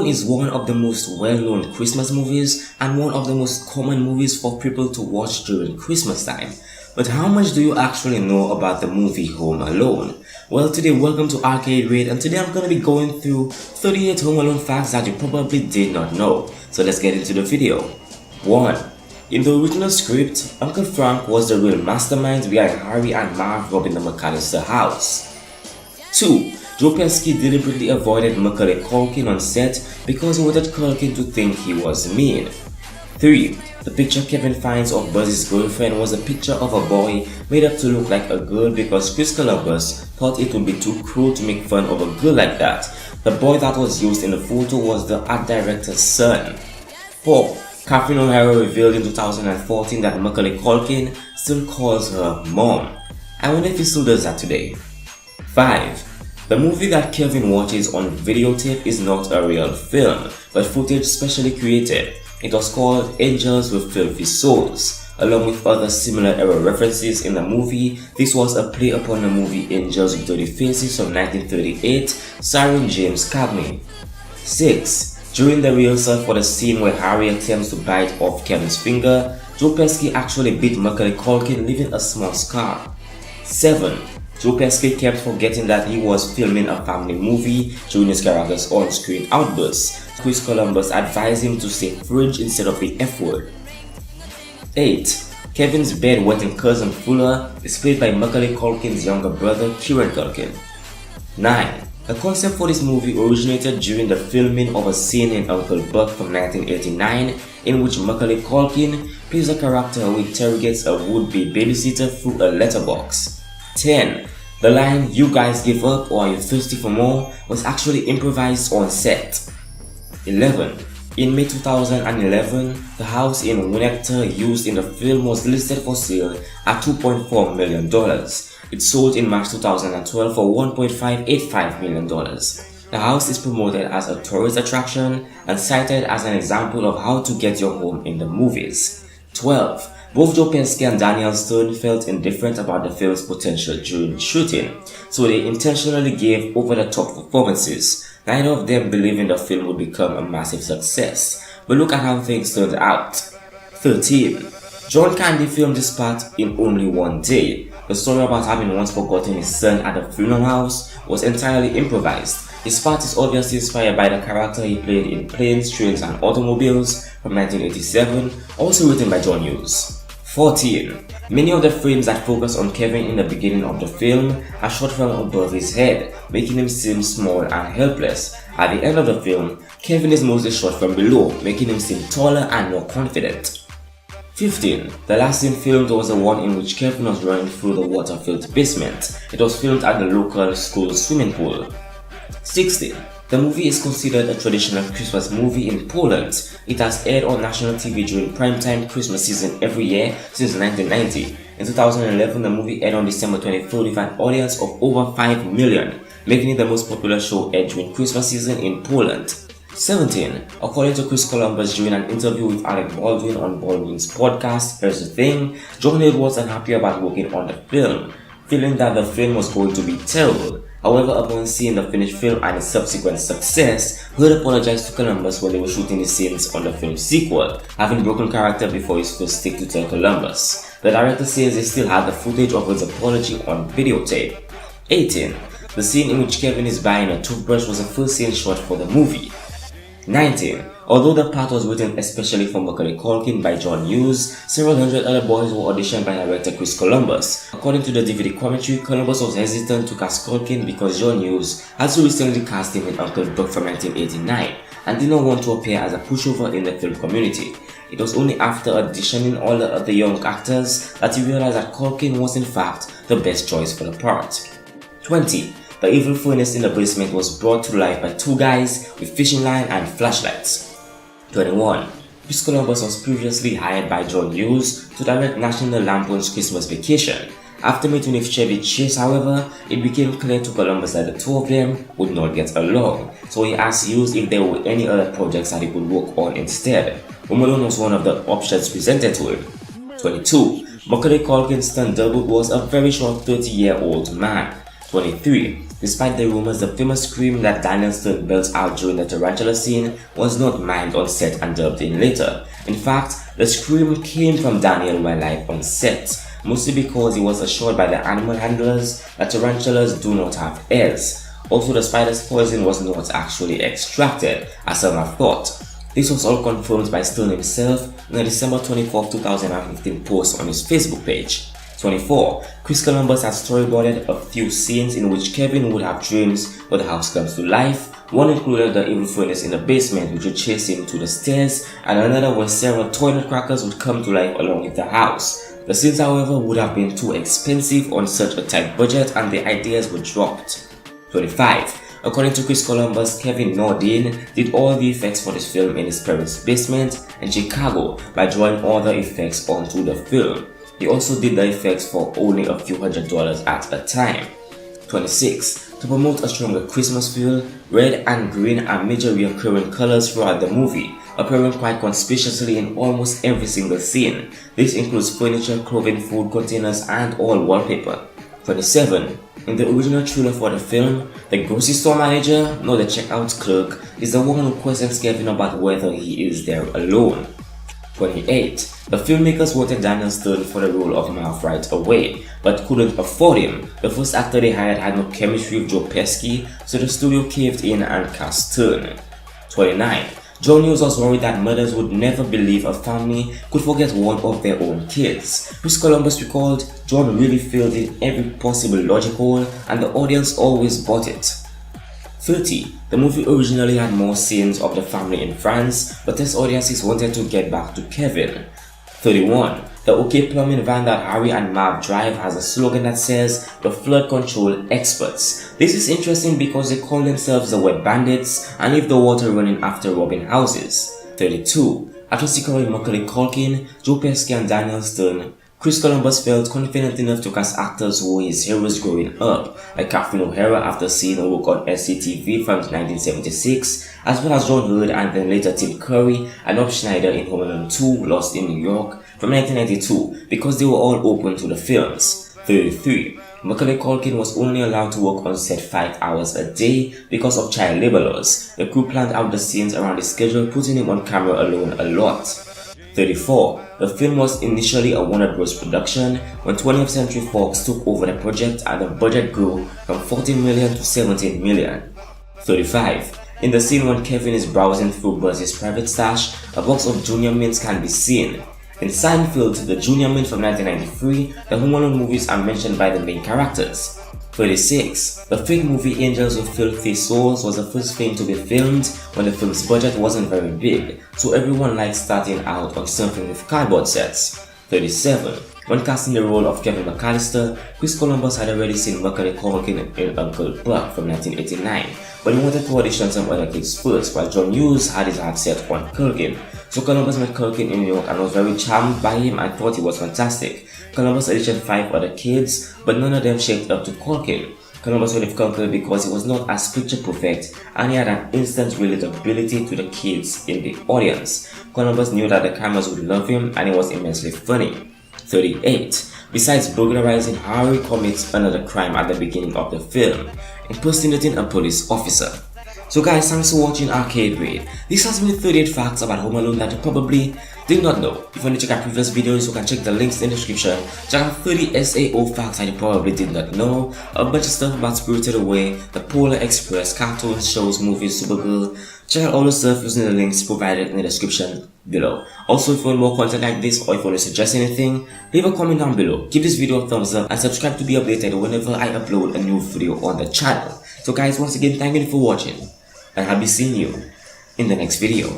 Alone is one of the most well-known Christmas movies and one of the most common movies for people to watch during Christmas time. But how much do you actually know about the movie Home Alone? Well, today welcome to Arcade Raid, and today I'm going to be going through 38 Home Alone facts that you probably did not know. So let's get into the video. 1. In the original script, Uncle Frank was the real mastermind behind Harry and Marv robbing the McAllister house. 2. Joe Pesci deliberately avoided Macaulay Culkin on set because he wanted Culkin to think he was mean. 3. The picture Kevin finds of Buzz's girlfriend was a picture of a boy made up to look like a girl because Chris Columbus thought it would be too cruel to make fun of a girl like that. The boy that was used in the photo was the art director's son. 4. Catherine O'Hara revealed in 2014 that Macaulay Culkin still calls her mom. I wonder if he still does that today. 5. The movie that Kevin watches on videotape is not a real film, but footage specially created. It was called Angels with Filthy Souls. Along with other similar era references in the movie, this was a play upon the movie Angels with Dirty Faces from 1938, starring James Cagney. 6. During the rehearsal for the scene where Harry attempts to bite off Kevin's finger, Joe Pesci actually beat Macaulay Culkin, leaving a small scar. 7. Joe Pesci kept forgetting that he was filming a family movie during his character's on-screen outbursts. Chris Columbus advised him to say fridge instead of the F word. 8. Kevin's bedwetting cousin Fuller is played by Macaulay Culkin's younger brother Kieran Culkin. 9. The concept for this movie originated during the filming of a scene in Uncle Buck from 1989 in which Macaulay Culkin plays a character who interrogates a would-be babysitter through a letterbox. 10. The line "You guys give up or are you thirsty for more" was actually improvised on set. 11. In May 2011, the house in Winnetka used in the film was listed for sale at $2.4 million. It sold in March 2012 for $1.585 million. The house is promoted as a tourist attraction and cited as an example of how to get your home in the movies. 12. Both Joe Pesci and Daniel Stern felt indifferent about the film's potential during shooting, so they intentionally gave over-the-top performances. Neither of them believing the film would become a massive success, but look at how things turned out. 13. John Candy filmed this part in only one day. The story about having once forgotten his son at a funeral house was entirely improvised. His part is obviously inspired by the character he played in Planes, Trains and Automobiles from 1987, also written by John Hughes. 14. Many of the frames that focus on Kevin in the beginning of the film are shot from above his head, making him seem small and helpless. At the end of the film, Kevin is mostly shot from below, making him seem taller and more confident. 15. The last scene filmed was the one in which Kevin was running through the water-filled basement. It was filmed at the local school swimming pool. 16. The movie is considered a traditional Christmas movie in Poland. It has aired on national TV during primetime Christmas season every year since 1990. In 2011, the movie aired on December 23rd with an audience of over 5 million, making it the most popular show aired during Christmas season in Poland. 17. According to Chris Columbus during an interview with Alec Baldwin on Baldwin's podcast Here's the Thing, John Hill was unhappy about working on the film, feeling that the film was going to be terrible. However, upon seeing the finished film and its subsequent success, Hood apologized to Columbus when they were shooting the scenes on the film's sequel, having broken character before his first stick to tell Columbus. The director says they still had the footage of his apology on videotape. 18. The scene in which Kevin is buying a toothbrush was the first scene shot for the movie. 19. Although the part was written especially for Macaulay Culkin by John Hughes, several hundred other boys were auditioned by director Chris Columbus. According to the DVD commentary, Columbus was hesitant to cast Culkin because John Hughes had so recently cast him in Uncle Buck from 1989 and did not want to appear as a pushover in the film community. It was only after auditioning all the other young actors that he realized that Culkin was in fact the best choice for the part. 20. The evil furnace in the basement was brought to life by two guys with fishing line and flashlights. 21. Chris Columbus was previously hired by John Hughes to direct National Lampoon's Christmas Vacation. After meeting with Chevy Chase, however, it became clear to Columbus that the two of them would not get along, so he asked Hughes if there were any other projects that he could work on instead. Home Alone was one of the options presented to him. 22. Macaulay Culkin's stunt double was a very short 30-year-old man. 23. Despite the rumors, the famous scream that Daniel Stern belts out during the tarantula scene was not mimed on set and dubbed in later. In fact, the scream came from Daniel while live on set, mostly because he was assured by the animal handlers that tarantulas do not have ears. Also, the spider's poison was not actually extracted, as some have thought. This was all confirmed by Stern himself in a December 24, 2015 post on his Facebook page. 24. Chris Columbus has storyboarded a few scenes in which Kevin would have dreams where the house comes to life. One included the evil furnace in the basement which would chase him to the stairs, and another where several toilet crackers would come to life along with the house. The scenes, however, would have been too expensive on such a tight budget and the ideas were dropped. 25. According to Chris Columbus, Kevin Nordin did all the effects for this film in his parents' basement in Chicago by drawing all the effects onto the film. He also did the effects for only a few $100s at a time. 26. To promote a stronger Christmas feel, red and green are major recurring colors throughout the movie, appearing quite conspicuously in almost every single scene. This includes furniture, clothing, food containers, and all wallpaper. 27. In the original trailer for the film, the grocery store manager, the checkout clerk, is the one who questions Kevin about whether he is there alone. 28. The filmmakers wanted Daniel Stern for the role of Marv right away, but couldn't afford him. The first actor they hired had no chemistry with Joe Pesci, so the studio caved in and cast Stern. 29. John Hughes was worried that mothers would never believe a family could forget one of their own kids. Chris Columbus recalled, John really filled in every possible logic hole and the audience always bought it. 30. The movie originally had more scenes of the family in France, but test audiences wanted to get back to Kevin. 31. The OK Plumbing van that Harry and Marv drive has a slogan that says, the flood control experts. This is interesting because they call themselves the Wet Bandits and leave the water running after robbing houses. 32. After securing Macaulay Culkin, Joe Pesci and Daniel Stern, Chris Columbus felt confident enough to cast actors who were his heroes growing up, like Catherine O'Hara after seeing her work on SCTV from 1976, as well as John Hurt and then later Tim Curry and Rob Schneider in Home Alone 2 Lost in New York from 1992 because they were all open to the films. 33. Macaulay Culkin was only allowed to work on set 5 hours a day because of child labor laws. The crew planned out the scenes around his schedule, putting him on camera alone a lot. 34. The film was initially a Warner Bros. Production when 20th Century Fox took over the project and the budget grew from $14 million to $17 million. 35. In the scene when Kevin is browsing through Buzz's private stash, a box of Junior Mints can be seen. In Seinfeld, the Junior Mint from 1993, the Home Alone movies are mentioned by the main characters. 36. The fake movie Angels with Filthy Souls was the first film to be filmed when the film's budget wasn't very big, so everyone liked starting out on something with cardboard sets. 37. When casting the role of Kevin McAllister, Chris Columbus had already seen Macaulay Culkin in Uncle Buck from 1989, but he wanted to audition some other kids first, while John Hughes had his heart set on Culkin. So Columbus met Culkin in New York and was very charmed by him and thought he was fantastic. Columbus auditioned 5 other kids, but none of them shaped up to Culkin. Columbus went with Culkin because he was not as picture perfect and he had an instant relatability to the kids in the audience. Columbus knew that the cameras would love him and he was immensely funny. 38. Besides burglarizing, Harry commits another crime at the beginning of the film, impersonating a police officer. So guys, thanks for watching Arcade Raid. This has been 38 facts about Home Alone that you probably did not know. If you want to check out previous videos, you can check the links in the description. Check out 30 SAO facts that you probably did not know. A bunch of stuff about Spirited Away, the Polar Express, cartoons, shows, movies, Supergirl. Check out all the stuff using the links provided in the description below. Also, if you want more content like this or if you want to suggest anything, leave a comment down below. Give this video a thumbs up and subscribe to be updated whenever I upload a new video on the channel. So guys, once again, thank you for watching and I'll be seeing you in the next video.